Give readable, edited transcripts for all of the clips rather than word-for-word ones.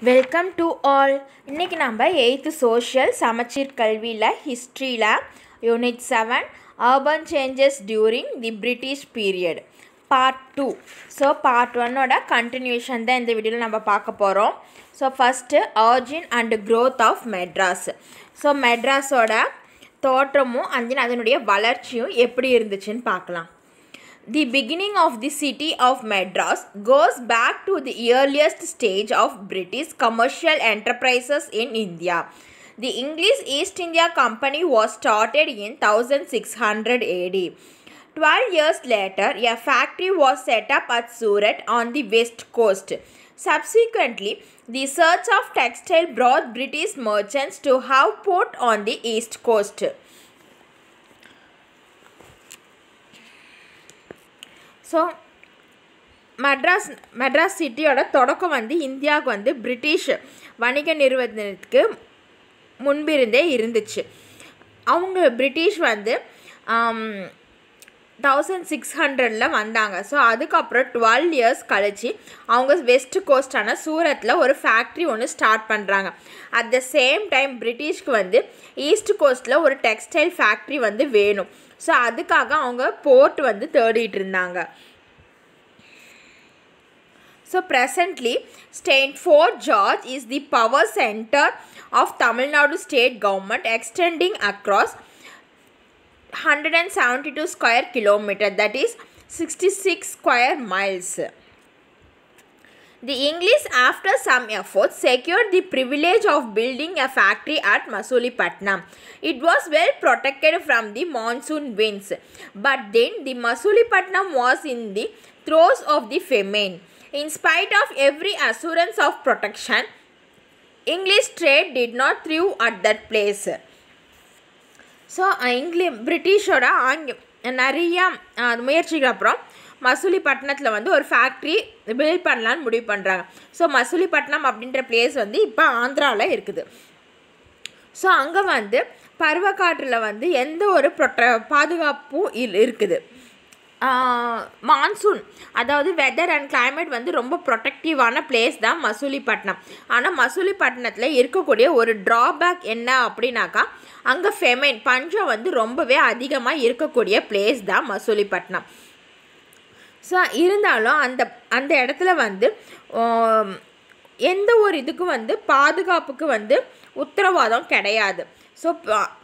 Welcome to all. இன்றைக்கி நம்ம 8th social சமச்சீர் கல்வியில் ஹிஸ்ட்ரியில் unit 7 urban changes during the British period part 2. So part 1ஓட கண்டினியூஷன் தான் இந்த வீடியோவில் நம்ம பார்க்க போகிறோம். So first origin and growth of Madras. So மெட்ராஸோட தோற்றமும் அதனுடைய வளர்ச்சியும் எப்படி இருந்துச்சுன்னு பார்க்கலாம். The beginning of the city of Madras goes back to the earliest stage of British commercial enterprises in India. The English East India Company was started in 1600 AD. 12 years later, a factory was set up at Surat on the west coast. Subsequently, the search of textile brought British merchants to have port on the east coast. So Madras சிட்டியோட தொடக்கம் இந்தியாவுக்கு British வணிக நிறுவனத்துக்கு முன்பிருந்தே இருந்துச்சு. அவங்க British 1600 வந்தாங்க. So அதுக்கப்புறம் 12 years கழிச்சு அவங்க வெஸ்ட் கோஸ்டான சூரத்தில் ஒரு ஃபேக்ட்ரி ஒன்று ஸ்டார்ட் பண்ணுறாங்க. அட் த சேம் டைம் பிரிட்டிஷ்க்கு ஈஸ்ட் கோஸ்ட்டில் ஒரு டெக்ஸ்டைல் ஃபேக்ட்ரி வேணும். ஸோ அதுக்காக அவங்க போர்ட் தேடிட்டு இருந்தாங்க. So presently state Fort George is the power centre of Tamil Nadu state government extending across 172 square kilometer, that is 66 square miles. The English, after some efforts, secured the privilege of building a factory at Masulipatanam. It was well protected from the monsoon winds, but then the Masulipatanam was in the throes of the famine. In spite of every assurance of protection, English trade did not thrive at that place. So பிரிட்டிஷோட நிறைய முயற்சிக்கு அப்புறம் மசூலிப்பட்டினத்தில் ஒரு factory build பண்ணலான்னு முடிவு பண்ணுறாங்க. So Masulipatnam அப்படின்ற place இப்போ ஆந்திராவில் இருக்குது. ஸோ அங்கே பருவக்காற்றில் எந்த ஒரு பாதுகாப்பும் இருக்குது. மான்சூன் அதாவது வெதர் அண்ட் கிளைமேட் ரொம்ப ப்ரொடெக்டிவான பிளேஸ் தான் மசூலிப்பட்டினம். ஆனால் மசூலிப்பட்டினத்தில் இருக்கக்கூடிய ஒரு ட்ராபேக் என்ன அப்படின்னாக்கா, அங்கே ஃபெமைன் பஞ்சம் ரொம்பவே அதிகமாக இருக்கக்கூடிய பிளேஸ் தான் மசூலிப்பட்டினம். ஸோ இருந்தாலும் அந்த இடத்துல எந்த ஒரு இதுக்கும் பாதுகாப்புக்கு உத்தரவாதம் கிடையாது. ஸோ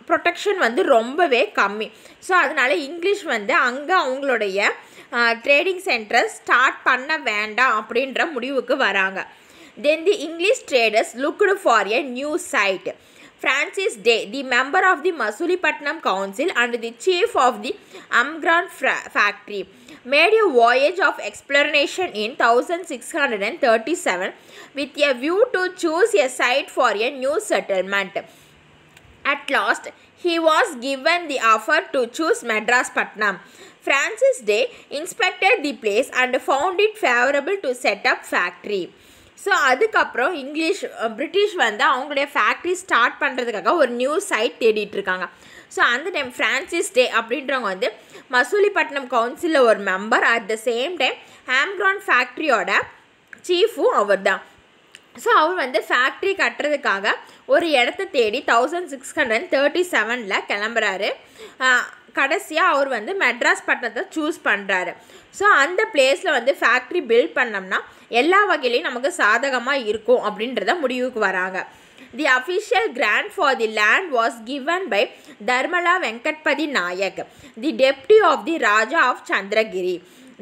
ப்ரொடெக்ஷன் ரொம்பவே கம்மி. ஸோ அதனால் இங்கிலீஷ் அங்கே அவங்களுடைய ட்ரேடிங் சென்டரை ஸ்டார்ட் பண்ண வேண்டாம் அப்படின்ற முடிவுக்கு வராங்க. Then the English traders looked for a new site. Francis Day, the member of the Masulipatanam Council and the chief of the Amgran factory, made a voyage of exploration in 1637 with a view to choose a site for a new settlement. At last, he was given the offer to choose Madras Patnam. Francis Day inspected the place and found it favorable to set up factory. So அதுக்கப்புறம் British அவங்களுடைய factory start பண்ணுறதுக்காக ஒரு new site தேடிட்டுருக்காங்க. So அந்த time Francis Day அப்படின்றவங்க மசூலிப்பட்டினம் கவுன்சிலில் ஒரு member, at the same time Armagon ஃபேக்ட்ரியோட சீஃபும் அவர் தான். ஸோ அவர் ஃபேக்ட்ரி கட்டுறதுக்காக ஒரு இடத்த தேடி 1637 கிளம்புறாரு. கடைசியாக அவர் மெட்ராஸ் பட்டணத்தை சூஸ் பண்ணுறாரு. ஸோ அந்த பிளேஸில் ஃபேக்ட்ரி பில்ட் பண்ணோம்னா எல்லா வகையிலையும் நமக்கு சாதகமாக இருக்கும் அப்படின்றத முடிவுக்கு வராங்க. The official grant for the land was given by Dharmala Venkatapathi Nayak, the deputy of the Raja of Chandragiri.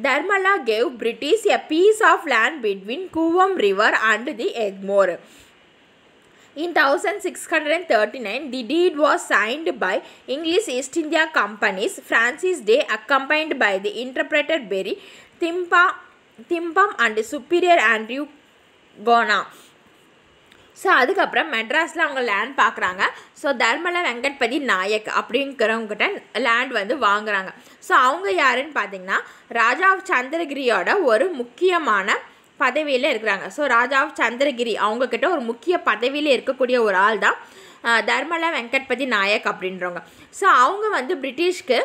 Dharmala gave British a piece of land between Kuvam River and the Egmore. In 1639, the deed was signed by English East India Company's Francis Day, accompanied by the interpreter Berry Thimpam and Superior Andrew Gona. So அதுக்கப்புறம் மெட்ராஸில் அவங்க land பார்க்குறாங்க. So Dharmala Venkatapathi Naik அப்படிங்கிறவங்ககிட்ட land வாங்குறாங்க. So அவங்க யாருன்னு பார்த்தீங்கன்னா ராஜா of சந்திரகிரியோட ஒரு முக்கியமான பதவியில் இருக்கிறாங்க. ஸோ ராஜா ஆஃப் சந்திரகிரி அவங்கக்கிட்ட ஒரு முக்கிய பதவியில் இருக்கக்கூடிய ஒரு ஆள் தான் தர்மலா வெங்கட்பதி நாயக் அப்படின்றவங்க. ஸோ அவங்க பிரிட்டிஷ்க்கு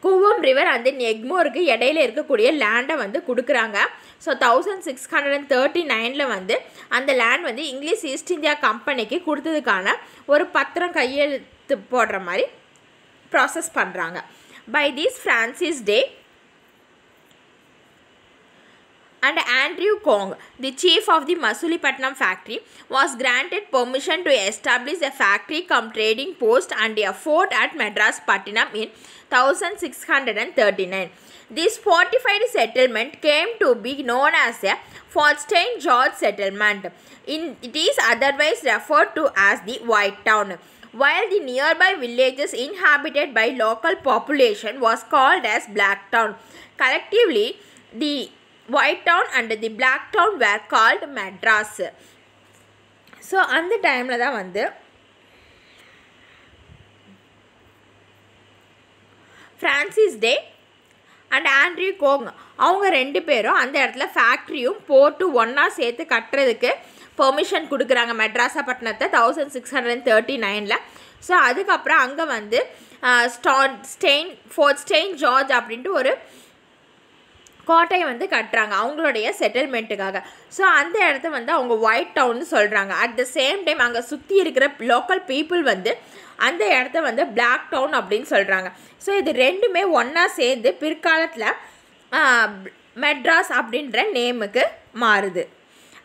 கூவம் ரிவர் அந்த எக்மோருக்கு இடையில இருக்கக்கூடிய லேண்டை வந்து கொடுக்குறாங்க. ஸோ 1639 வந்து அந்த லேண்ட் வந்து இங்கிலீஷ் ஈஸ்ட் இந்தியா கம்பெனிக்கு கொடுத்ததுக்கான ஒரு பத்திரம் கையெழுத்து போடுற மாதிரி ப்ராசஸ் பண்ணுறாங்க. By this Francis Day and Andrew Kong, the chief of the Masulipatam factory, was granted permission to establish a factory cum trading post and a fort at Madras Pattinam in 1639. This fortified settlement came to be known as a Fort St. George settlement. It is otherwise referred to as the White Town, while the nearby villages inhabited by local population was called as Black Town. Collectively, the White Town and the Black Town were called Madras. So அந்த டைமில் தான் வந்து Francis day and Andrew கோங் அவங்க 2 பேரும் அந்த இடத்துல ஃபேக்ட்ரியும் போர்ட்டும் ஒன்றா சேர்த்து கட்டுறதுக்கு பெர்மிஷன் கொடுக்குறாங்க மெட்ராஸாப்பட்டினத்தை 1639. ஸோ அதுக்கப்புறம் அங்கே வந்து ஃபோர்ட் ஸ்டெயின் ஜார்ஜ் அப்படின்ட்டு ஒரு கோட்டையை வந்து கட்டுறாங்க அவங்களுடைய செட்டில்மெண்ட்டுக்காக. ஸோ அந்த இடத்த வந்து அவங்க ஒயிட் டவுன்னு சொல்கிறாங்க. அட் த சேம் டைம் அங்கே சுற்றி இருக்கிற லோக்கல் பீப்புள் வந்து அந்த இடத்த வந்து பிளாக் டவுன் அப்படின்னு சொல்கிறாங்க. ஸோ இது ரெண்டுமே ஒன்றா சேர்ந்து பிற்காலத்தில் மெட்ராஸ் அப்படின்ற நேமுக்கு மாறுது.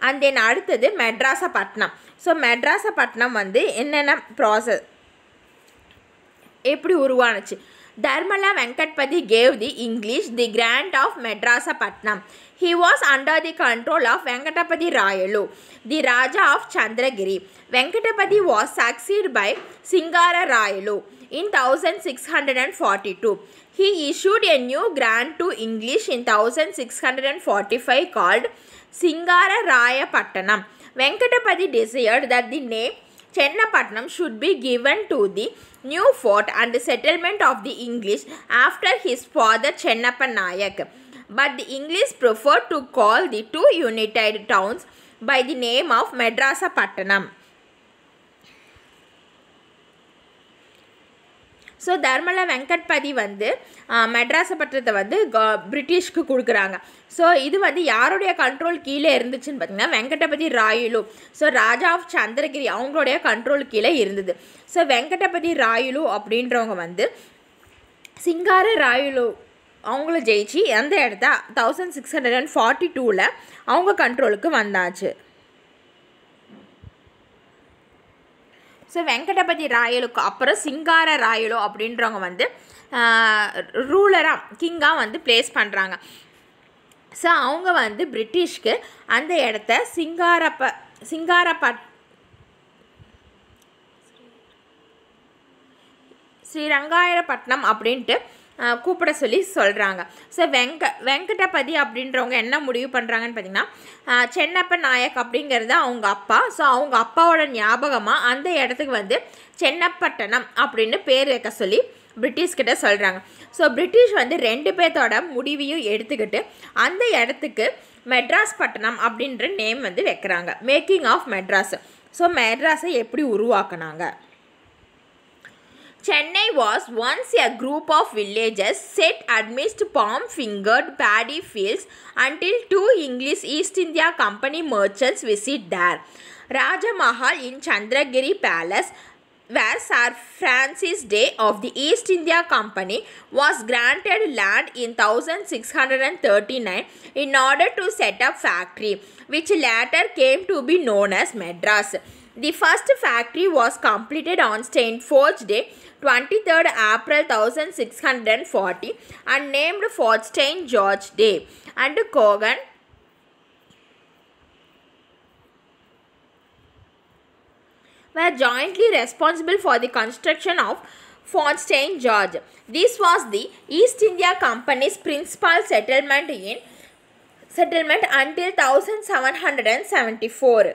அண்ட் தென் அடுத்தது மெட்ராஸாப்பட்டினம். ஸோ மெட்ராஸாப்பட்டினம் வந்து என்னென்ன ப்ராசஸ் எப்படி உருவானுச்சு? Dharmala Venkatpati gave the English the grant of Madrasapatnam. He was under the control of Venkatapati Rayalu, the Raja of Chandragiri. Venkatapati was succeeded by Singara Rayalu in 1642. He issued a new grant to English in 1645 called Singara Raya Pattanam. Venkatapati desired that the name Chennapatnam should be given to the new fort and settlement of the English after his father Chennappa Nayak. But the English preferred to call the two united towns by the name of Madrasapatnam. So Dharmala Venkatapathi வந்து மெட்ராஸாப்பட்டினத்தை வந்து பிரிட்டிஷ்க்கு கொடுக்குறாங்க. So இது வந்து யாருடைய control கீழே இருந்துச்சுன்னு பார்த்திங்கன்னா Venkatapathi ராயலு. So Raja of Chandragiri அவங்களுடைய கண்ட்ரோல் கீழே இருந்தது. ஸோ வெங்கடபதி ராயலு அப்படின்றவங்க வந்து சிங்கார ராயலு அவங்கள ஜெயிச்சு அந்த இடத்த 1642 அவங்க கண்ட்ரோலுக்கு வந்தாச்சு. ஸோ வெங்கடபதி ராயலுக்கு அப்புறம் சிங்கார ராயலு அப்படின்றவங்க வந்து ரூலராக கிங்காக வந்து ப்ளேஸ் பண்ணுறாங்க. ஸோ அவங்க வந்து பிரிட்டிஷ்க்கு அந்த இடத்த ஸ்ரீரங்காயரப்பட்டினம் அப்படின்ட்டு கூப்பிட சொல்லி சொல்கிறாங்க. ஸோ வெங்கடபதி அப்படின்றவங்க என்ன முடிவு பண்ணுறாங்கன்னு பார்த்திங்கன்னா சென்னப்ப நாயக் அப்படிங்கிறது அவங்க அப்பா. ஸோ அவங்க அப்பாவோட ஞாபகமாக அந்த இடத்துக்கு வந்து சென்னப்பட்டணம் அப்படின்னு பேர் வைக்க சொல்லி பிரிட்டிஷ்கிட்ட சொல்கிறாங்க. ஸோ பிரிட்டிஷ் வந்து 2 பேர்த்தோட முடிவையும் எடுத்துக்கிட்டு அந்த இடத்துக்கு மெட்ராஸ் பட்டணம் அப்படின்ற நேம் வந்து வைக்கிறாங்க. Making of Madras. ஸோ மெட்ராஸை எப்படி உருவாக்குனாங்க? Chennai was once a group of villages set amidst palm-fingered paddy fields until 2 English East India Company merchants visit there. Raja Mahal in Chandragiri Palace, where Sir Francis Day of the East India Company was granted land in 1639 in order to set up factory, which later came to be known as Madras. The first factory was completed on St. George Day, 23rd April 1640 and named Fort St. George Day, and Kogan were jointly responsible for the construction of Fort St. George. This was the East India Company's principal settlement until 1774.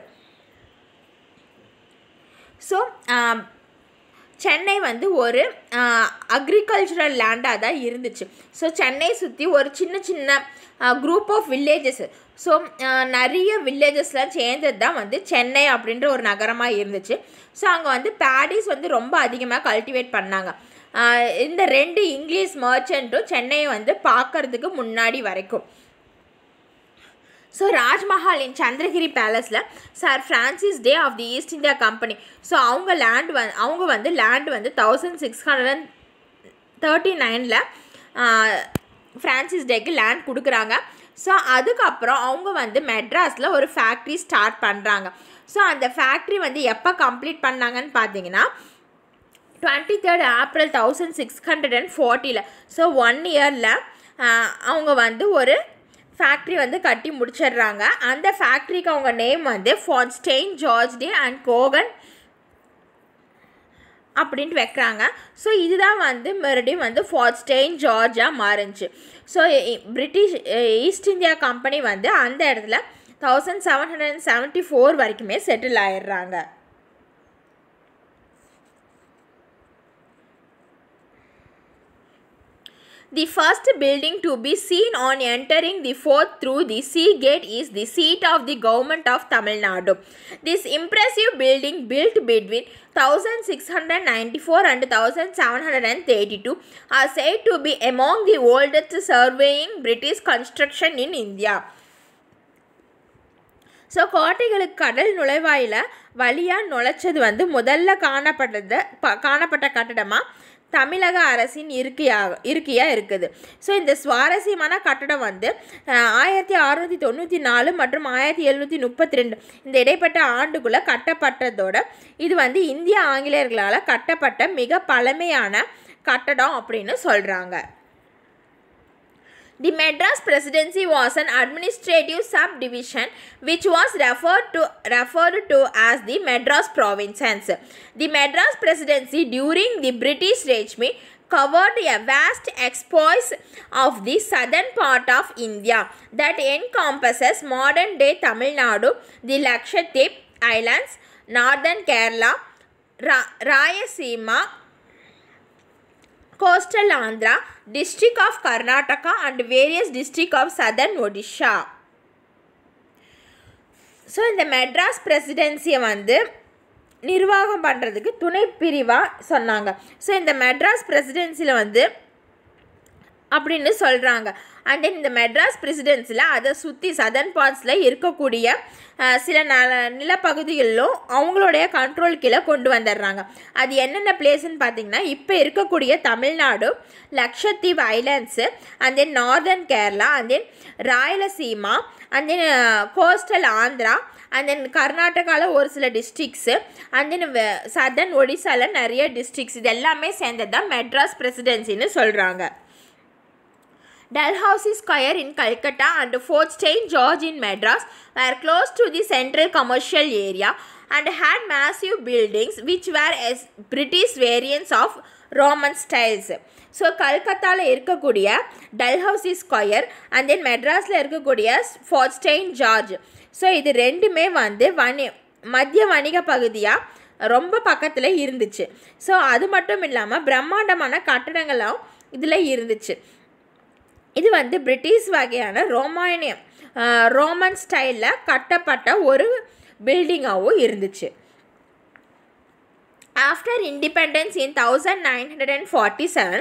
So Chennai வந்து ஒரு agricultural லேண்டாக தான் இருந்துச்சு. So Chennai சுற்றி ஒரு சின்ன சின்ன group of villages, so நிறைய வில்லேஜஸ்லாம் சேர்ந்தது தான் வந்து சென்னை அப்படின்ற ஒரு நகரமாக இருந்துச்சு. ஸோ அங்கே வந்து பேடிஸ் வந்து ரொம்ப அதிகமாக கல்டிவேட் பண்ணாங்க. இந்த 2 இங்கிலீஷ் மர்ச்சன்ட்டும் சென்னையை வந்து பார்க்கறதுக்கு முன்னாடி வரைக்கும். ஸோ ராஜ்மஹால் இன் சந்திரகிரி பேலஸில் sir Francis Day of the east India company, so அவங்க வந்து லேண்ட் வந்து 1639 ஃப்ரான்சிஸ் டேக்கு லேண்ட் கொடுக்குறாங்க. ஸோ அதுக்கப்புறம் அவங்க வந்து மெட்ராஸில் ஒரு ஃபேக்ட்ரி ஸ்டார்ட் பண்ணுறாங்க. ஸோ அந்த ஃபேக்ட்ரி வந்து எப்போ கம்ப்ளீட் பண்ணாங்கன்னு பார்த்தீங்கன்னா 23 ஏப்ரல் 1640. ஸோ 1 இயரில் அவங்க வந்து ஒரு ஃபேக்ட்ரி வந்து கட்டி முடிச்சிடுறாங்க. அந்த ஃபேக்ட்ரிக்கு அவங்க நேம் வந்து ஃபான்ஸ்டெயின் ஜார்ஜ் டே அண்ட் கோகன் அப்படின்ட்டு வைக்கிறாங்க. ஸோ இதுதான் வந்து மறுபடியும் வந்து ஃபான்ஸ்டெயின் ஜார்ஜாக மாறுச்சு. So British East India company வந்து அந்த இடத்துல 1774 வரைக்குமே செட்டில் ஆயிடுறாங்க. The first building to be seen on entering the fort through the sea gate is the seat of the government of Tamil Nadu. This impressive building, built between 1694 and 1732, are said to be among the oldest surveying British construction in India. So கோட்டைகளுக்கு கடல் நுழைவாயில் வழியாக நுழைச்சது வந்து முதல்ல காணப்பட்ட கட்டடமாக தமிழக அரசின் இருக்கையாக இருக்குது. ஸோ இந்த சுவாரஸ்யமான கட்டடம் வந்து 1694 மற்றும் 1732 இந்த இடைப்பட்ட ஆண்டுக்குள்ளே கட்டப்பட்டதோட இது வந்து இந்திய ஆங்கிலேயர்களால் கட்டப்பட்ட மிக பழமையான கட்டடம் அப்படின்னு சொல்கிறாங்க. The Madras Presidency was an administrative subdivision which was referred to as the Madras Provinces. The Madras Presidency during the British regime covered a vast expanse of the southern part of India that encompasses modern-day Tamil Nadu, the Lakshadweep Islands, northern Kerala, Rayalaseema, coastal Andhra, district of Karnataka and various districts of southern Odisha. So இந்த மெட்ராஸ் பிரசிடென்சியை வந்து நிர்வாகம் பண்ணுறதுக்கு துணை பிரிவாக சொன்னாங்க. So இந்த மெட்ராஸ் பிரசிடென்சியில் வந்து அப்படின்னு சொல்கிறாங்க. அண்ட் தென் இந்த மெட்ராஸ் பிரசிடென்சியில் அதை சுற்றி சதர்ன் பார்ட்ஸில் இருக்கக்கூடிய சில நிலப்பகுதிகளிலும் அவங்களுடைய கண்ட்ரோல் கீழே கொண்டு வந்துடுறாங்க. அது என்னென்ன பிளேஸ்ன்னு பார்த்தீங்கன்னா இப்போ இருக்கக்கூடிய Tamil Nadu, Lakshadweep islands, and then northern Kerala, and then Rayalaseema, and then coastal Andhra, and then கர்நாடகாவில் ஒரு சில டிஸ்ட்ரிக்ஸு, அண்ட் தென் சதர்ன் ஒடிசாவில் நிறைய டிஸ்ட்ரிக்ஸ், இது எல்லாமே சேர்ந்தது தான் மெட்ராஸ் பிரசிடென்சின்னு சொல்கிறாங்க. Dalhousie Square in Calcutta and Fort St. George in Madras were close to the central commercial area and had massive buildings which were as British variants of Roman styles. So கல்கத்தாவில் இருக்கக்கூடிய Dalhousie square and then மெட்ராஸில் இருக்கக்கூடிய fort Saint George, so இது ரெண்டுமே வந்து மத்திய வணிக பகுதியாக ரொம்ப பக்கத்தில் இருந்துச்சு. ஸோ அது மட்டும் இல்லாமல் பிரம்மாண்டமான கட்டடங்களும் இதில் இருந்துச்சு. இது வந்து பிரிட்டிஷ் வகையான ரோமன் ஸ்டைலில் கட்டப்பட்ட ஒரு பில்டிங்காகவும் இருந்துச்சு. After independence in 1947,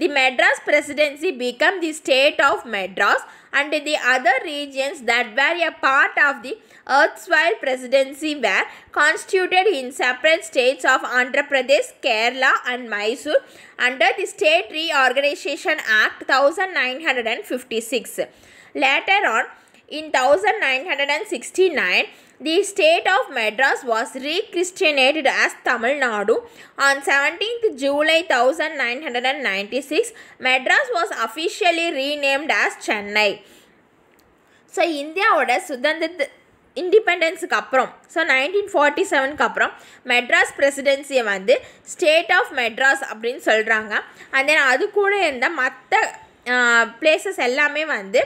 the Madras Presidency became the state of Madras and the other regions that were a part of the erstwhile presidency were constituted in separate states of Andhra Pradesh, Kerala and Mysore under the State Reorganization Act 1956. Later on, in 1969, the state of Madras was rechristened as Tamil Nadu. On 17th July 1996, Madras was officially renamed as Chennai. So இந்தியாவோட இண்டிபெண்டன்ஸுக்கு அப்புறம், so 1947க்கு அப்புறம் மெட்ராஸ் பிரசிடென்சியை வந்து state of Madras அப்படின்னு சொல்கிறாங்க. And then அது கூட இருந்த மற்ற பிளேசஸ் எல்லாமே வந்து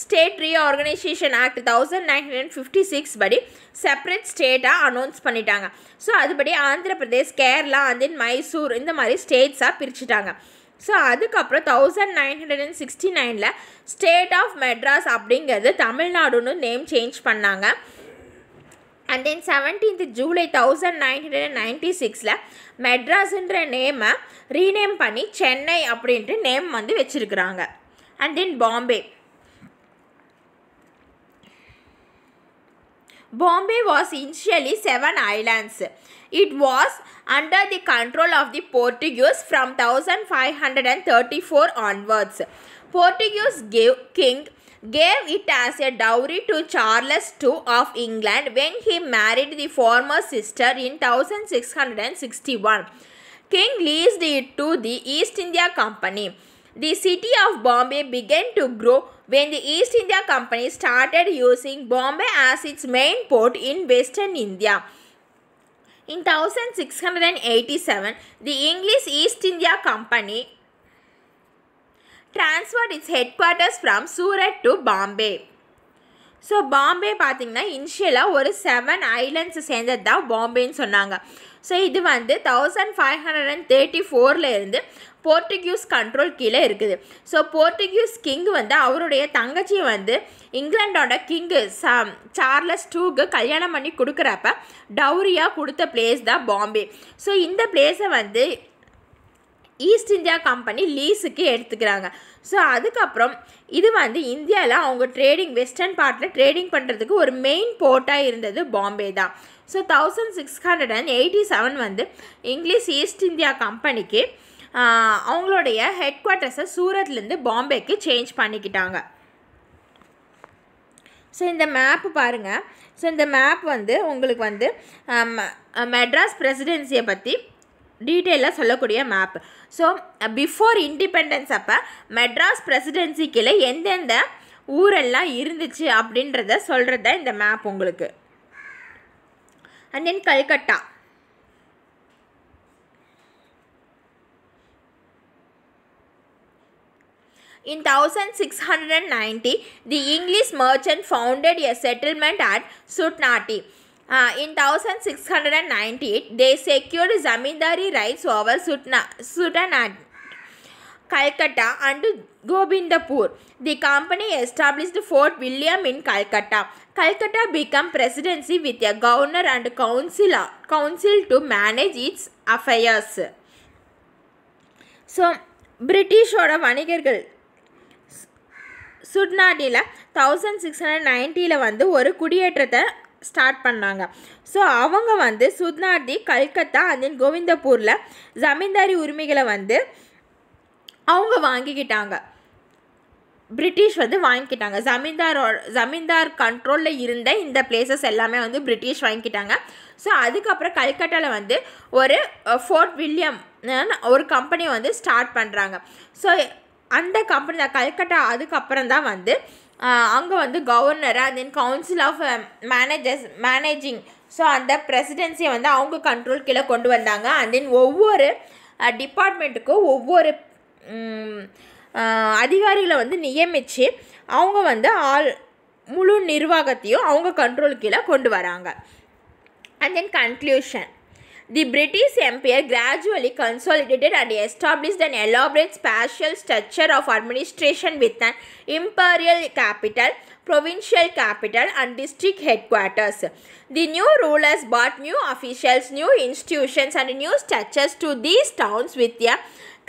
ஸ்டேட் ரீஆர்கனைசேஷன் ஆக்ட் 1956 படி செப்பரேட் ஸ்டேட்டாக அனௌன்ஸ் பண்ணிட்டாங்க. ஸோ அதுபடி ஆந்திர பிரதேஷ், கேரளா அண்ட் தென் மைசூர் இந்த மாதிரி ஸ்டேட்ஸாக பிரிச்சுட்டாங்க. ஸோ அதுக்கப்புறம் 1969 ஸ்டேட் ஆஃப் மெட்ராஸ் அப்படிங்கிறது தமிழ்நாடுன்னு நேம் சேஞ்ச் பண்ணாங்க. And then 17th July 1996 மெட்ராஸ்ன்ற நேமை ரீநேம் பண்ணி சென்னை அப்படின்ட்டு நேம் வந்து வச்சிருக்கிறாங்க. And then Bombay was initially 7 islands. It was under the control of the Portuguese from 1534 onwards. Portuguese king gave it as a dowry to Charles II of England when he married the former sister in 1661. King leased it to the East India Company. The city of Bombay began to grow when the East India Company started using Bombay as its main port in Western India. In 1687, the English East India Company transferred its headquarters from Surat to Bombay. So Bombay பார்த்திங்கன்னா இனிஷியலாக ஒரு 7 islands சேர்ந்தது தான் பாம்பேன்னு சொன்னாங்க. So இது வந்து 1534 இருந்து Portuguese control கீழே இருக்குது. ஸோ போர்ட்டுகீஸ் கிங் வந்து அவருடைய தங்கச்சியை வந்து இங்கிலாண்டோட கிங்கு சார்லஸ் டூக்கு கல்யாணம் பண்ணி கொடுக்குறப்ப டவுரியாக கொடுத்த பிளேஸ் தான் பாம்பே. ஸோ இந்த பிளேஸை வந்து ஈஸ்ட் இந்தியா கம்பெனி லீஸுக்கு எடுத்துக்கிறாங்க. ஸோ அதுக்கப்புறம் இது வந்து இந்தியாவில் அவங்க ட்ரேடிங் வெஸ்டர்ன் பார்ட்டில் ட்ரேடிங் பண்ணுறதுக்கு ஒரு மெயின் போர்ட்டாக இருந்தது பாம்பே தான். ஸோ 1687 வந்து இங்கிலீஷ் ஈஸ்ட் இந்தியா கம்பெனிக்கு அவங்களுடைய ஹெட் குவார்ட்டர்ஸை சூரத்லேருந்து பாம்பேக்கு சேஞ்ச் பண்ணிக்கிட்டாங்க. ஸோ இந்த மேப்பு பாருங்கள். ஸோ இந்த மேப் வந்து உங்களுக்கு வந்து மெட்ராஸ் பிரசிடென்சியை பற்றி டீட்டெயிலாக சொல்லக்கூடிய மேப். ஸோ பிஃபோர் இண்டிபெண்டன்ஸ் அப்போ மெட்ராஸ் பிரசிடென்சி கீழே எந்தெந்த ஊரெல்லாம் இருந்துச்சு அப்படின்றத சொல்கிறது தான் இந்த மேப் உங்களுக்கு. And then Calcutta. In 1690, the English merchant founded a settlement at Sutnati. In 1698, they secured zamindari rights over Sutnati, Calcutta and Gobindapur. The company established Fort William in Calcutta. Calcutta became presidency with a governor and council to manage its affairs. So, பிரிட்டிஷோட வணிகர்கள் சுட்நாட்டியில் 1690 வந்து ஒரு குடியேற்றத்தை start பண்ணாங்க. So அவங்க வந்து சுட்நாட்டி, Calcutta and then கோவிந்தப்பூரில் zamindari உரிமைகளை வந்து அவங்க வாங்கிக்கிட்டாங்க. British வந்து வாங்கிக்கிட்டாங்க. ஜமீன்தார் கண்ட்ரோலில் இருந்த இந்த பிளேசஸ் எல்லாமே வந்து பிரிட்டிஷ் வாங்கிக்கிட்டாங்க. ஸோ அதுக்கப்புறம் கல்கட்டாவில் வந்து ஒரு ஃபோர்ட் வில்லியம் ஒரு கம்பெனி வந்து ஸ்டார்ட் பண்ணுறாங்க. ஸோ அந்த கம்பெனி தான் கல்கட்டா. அதுக்கப்புறம் தான் வந்து அங்கே வந்து governor and then council of managing so அந்த பிரசிடென்சியை வந்து அவங்க கண்ட்ரோல் கீழே கொண்டு வந்தாங்க. அண்ட் தென் ஒவ்வொரு டிபார்ட்மெண்ட்டுக்கும் ஒவ்வொரு அதிகாரிகளை வந்து நியமித்து அவங்க வந்து முழு நிர்வாகத்தையும் அவங்க கண்ட்ரோல் கீழே கொண்டு வராங்க. And then conclusion. The British Empire gradually consolidated and established an elaborate spatial structure of administration with an imperial capital, provincial capital and district headquarters. The new rulers brought new officials, new institutions and new structures to these towns with a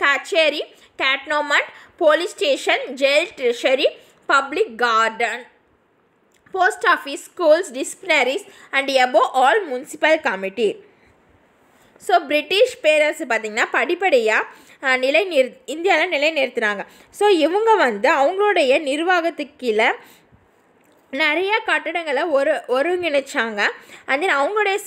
kacheri, cantonment, police station, jail, treasury, public garden, post office, schools, disciplinaries and above all municipal committee. So British பேரரசு பார்த்திங்கன்னா படிப்படியாக இந்தியாவில் நிலைநிறுத்தினாங்க. So இவங்க வந்து அவங்களுடைய நிர்வாகத்துக்கு கீழே நிறைய கட்டடங்களை ஒருங்கிணைச்சாங்க. அண்ட் தென் அவங்களுடைய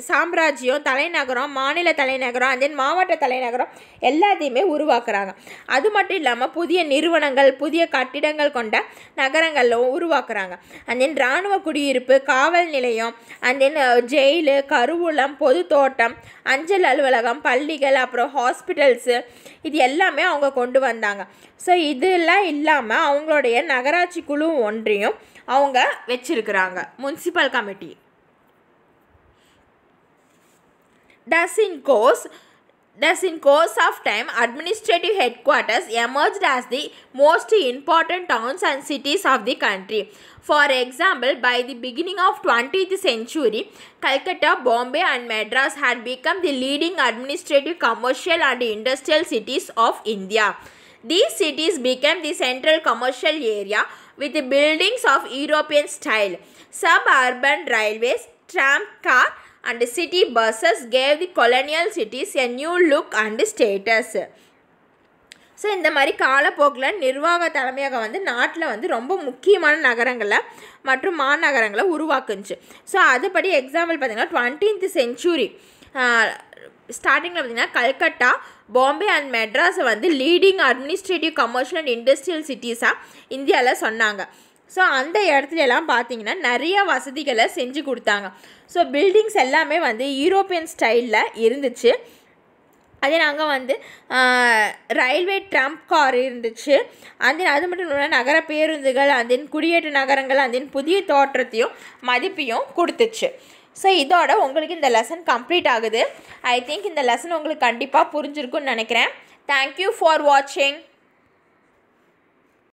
சாம்ராஜ்யம், தலைநகரம், மாநில தலைநகரம், அண்ட் தென் மாவட்ட தலைநகரம் எல்லாத்தையுமே உருவாக்குறாங்க. அது மட்டும் இல்லாமல் புதிய நிறுவனங்கள், புதிய கட்டிடங்கள் கொண்ட நகரங்களும் உருவாக்குறாங்க. அண்ட் தென் இராணுவ குடியிருப்பு, காவல் நிலையம், அண்ட் தென் ஜெயிலு, கருவூலம், பொது தோட்டம், அஞ்சல் அலுவலகம், பள்ளிகள், அப்புறம் ஹாஸ்பிட்டல்ஸு இது எல்லாமே அவங்க கொண்டு வந்தாங்க. ஸோ இதெல்லாம் இல்லாமல் அவங்களுடைய நகராட்சி குழு ஒன்றையும் அவங்க வச்சிருக்கிறாங்க, municipal committee. Thus in course, Thus, in course of time, administrative headquarters emerged as the most important towns and cities of the country. For example, by the beginning of 20th century, Calcutta, Bombay and Madras had become the leading administrative, commercial and industrial cities of India. These cities became the central commercial area with the buildings of European style. Suburban railways, tram car and city buses gave the colonial cities a new look and status. So இந்த மாதிரி காலப்போக்கில் நிர்வாக தலைமையாக வந்து நாட்டில் வந்து ரொம்ப முக்கியமான நகரங்களை மற்றும் மாநகரங்களை உருவாக்குச்சு. ஸோ அதுபடி எக்ஸாம்பிள் பார்த்திங்கன்னா 20th century ஸ்டார்டிங்கில் பார்த்திங்கன்னா கல்கட்டா, பாம்பே அண்ட் மெட்ராஸை வந்து leading administrative, commercial and industrial சிட்டிஸாக இந்தியாவில் சொன்னாங்க. ஸோ அந்த இடத்துல எல்லாம் பார்த்திங்கன்னா நிறைய வசதிகளை செஞ்சு கொடுத்தாங்க. ஸோ பில்டிங்ஸ் எல்லாமே வந்து யூரோப்பியன் ஸ்டைலில் இருந்துச்சு. அதே நாங்கள் வந்து ரயில்வே ட்ரம் கார் இருந்துச்சு. அது மட்டும் இல்லாமல் நகர பேருந்துகள், குடியேற்ற நகரங்கள், புதிய தோற்றத்தையும் மதிப்பையும் கொடுத்துச்சு. ஸோ இதோட உங்களுக்கு இந்த லெசன் கம்ப்ளீட் ஆகுது. ஐ திங்க் இந்த லெசன் உங்களுக்கு கண்டிப்பாக புரிஞ்சிருக்குன்னு நினைக்கிறேன். தேங்க்யூ ஃபார் வாட்சிங்.